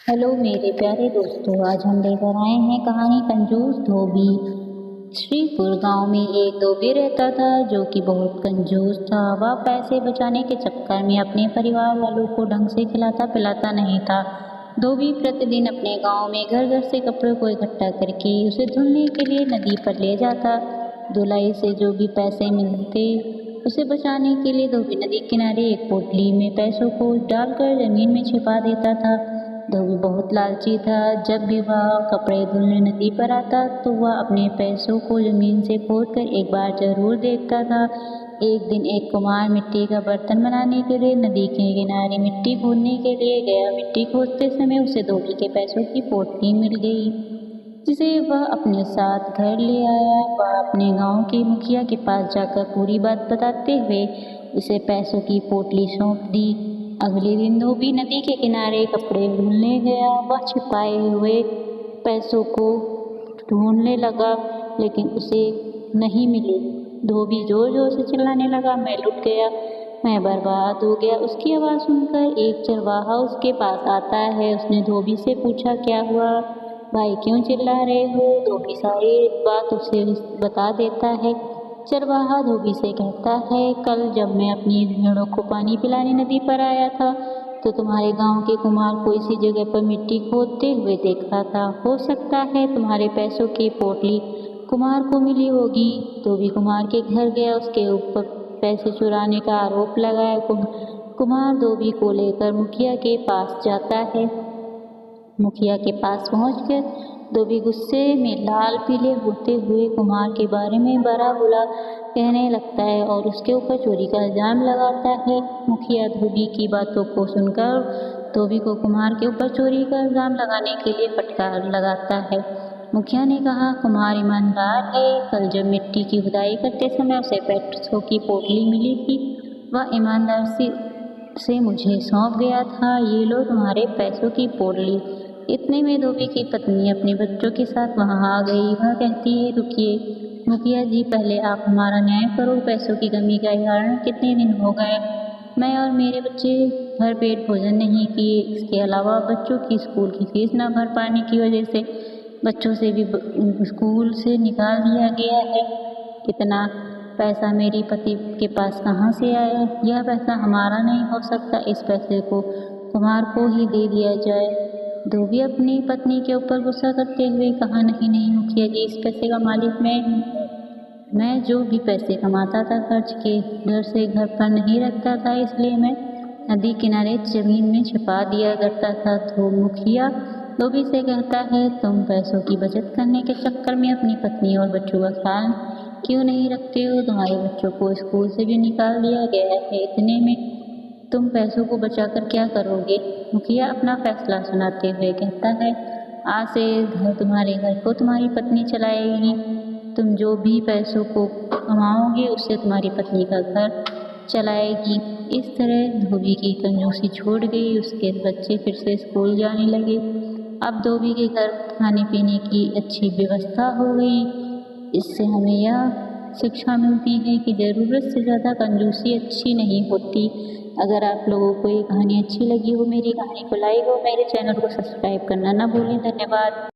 Hello मेरे प्यारे दोस्तों, आज हम लेकर आए हैं कहानी कंजूस धोबी। श्रीपुर गांव में एक धोबी रहता था जो कि बहुत कंजूस था। वह पैसे बचाने के चक्कर में अपने परिवार वालों को ढंग से खिलाता पिलाता नहीं था। धोबी प्रतिदिन अपने गांव में घर घर से कपड़ों को इकट्ठा करके उसे धुलने के लिए नदी पर ले जाता। धुलाई से जो भी पैसे मिलते उसे बचाने के लिए धोबी नदी किनारे एक पोटली में पैसों को डालकर जमीन में छिपा देता था। धोबी बहुत लालची था। जब भी वह कपड़े धुलने नदी पर आता तो वह अपने पैसों को जमीन से खोदकर एक बार जरूर देखता था। एक दिन एक कुम्हार मिट्टी का बर्तन बनाने के लिए नदी के किनारे मिट्टी खोदने के लिए गया। मिट्टी खोदते समय उसे धोबी के पैसों की पोटली मिल गई, जिसे वह अपने साथ घर ले आया। वह अपने गांव के मुखिया के पास जाकर पूरी बात बताते हुए उसे पैसों की पोटली सौंप दी। अगले दिन धोबी नदी के किनारे कपड़े धुलने गया। वह छिपाए हुए पैसों को ढूंढने लगा, लेकिन उसे नहीं मिले। धोबी जोर जोर से चिल्लाने लगा, मैं लुट गया, मैं बर्बाद हो गया। उसकी आवाज़ सुनकर एक चरवाहा उसके पास आता है। उसने धोबी से पूछा, क्या हुआ भाई, क्यों चिल्ला रहे हो? धोबी सारी बात उसे बता देता है। चरवाहा धोबी से कहता है, कल जब मैं अपनी भेड़ों को पानी पिलाने नदी पर आया था तो तुम्हारे गांव के कुम्हार को इसी जगह पर मिट्टी खोदते हुए देखा था। हो सकता है तुम्हारे पैसों की पोटली कुम्हार को मिली होगी। धोबी कुम्हार के घर गया, उसके ऊपर पैसे चुराने का आरोप लगाया। कुम्हार धोबी को लेकर मुखिया के पास जाता है। मुखिया के पास पहुंचकर धोबी गुस्से में लाल पीले होते हुए कुम्हार के बारे में बड़ा बुरा कहने लगता है और उसके ऊपर चोरी का इल्जाम लगाता है। मुखिया धोबी की बातों को सुनकर धोबी को कुम्हार के ऊपर चोरी का इल्जाम लगाने के लिए फटकार लगाता है। मुखिया ने कहा, कुम्हार ईमानदार है। कल जब मिट्टी की खुदाई करते समय उसे पैसों की पोटली मिली थी, वह ईमानदार से मुझे सौंप गया था। ये लो तुम्हारे पैसों की पोटली। इतने में धोबी की पत्नी अपने बच्चों के साथ वहां आ गई। वह कहती है, रुकिए मुखिया जी, पहले आप हमारा न्याय करो। पैसों की कमी का कारण कितने दिन हो गए मैं और मेरे बच्चे भर पेट भोजन नहीं किए। इसके अलावा बच्चों की स्कूल की फीस न भर पाने की वजह से बच्चों से भी स्कूल से निकाल दिया गया है। इतना पैसा मेरे पति के पास कहाँ से आया? यह पैसा हमारा नहीं हो सकता। इस पैसे को कुम्हार को ही दे दिया जाए। धोबी अपनी पत्नी के ऊपर गुस्सा करते हुए कहा, नहीं नहीं मुखिया जी, इस पैसे का मालिक मैं जो भी पैसे कमाता था खर्च के घर से घर पर नहीं रखता था, इसलिए मैं नदी किनारे जमीन में छिपा दिया करता था। तो मुखिया धोबी से कहता है, तुम पैसों की बचत करने के चक्कर में अपनी पत्नी और बच्चों का ख्याल क्यों नहीं रखते हो? तुम्हारे बच्चों को स्कूल से भी निकाल दिया गया है। इतने में तुम पैसों को बचाकर क्या करोगे? मुखिया अपना फैसला सुनाते हुए कहता है, आज से तुम्हारे घर को तुम्हारी पत्नी चलाएगी। तुम जो भी पैसों को कमाओगे उससे तुम्हारी पत्नी का घर चलाएगी। इस तरह धोबी की कंजूसी छूट गई। उसके बच्चे फिर से स्कूल जाने लगे। अब धोबी के घर खाने पीने की अच्छी व्यवस्था हो गई। इससे हमें यह शिक्षा मिलती है कि ज़रूरत से ज़्यादा कंजूसी अच्छी नहीं होती। अगर आप लोगों को ये कहानी अच्छी लगी हो, मेरी कहानी को लाइक और मेरे चैनल को सब्सक्राइब करना ना भूलें। धन्यवाद।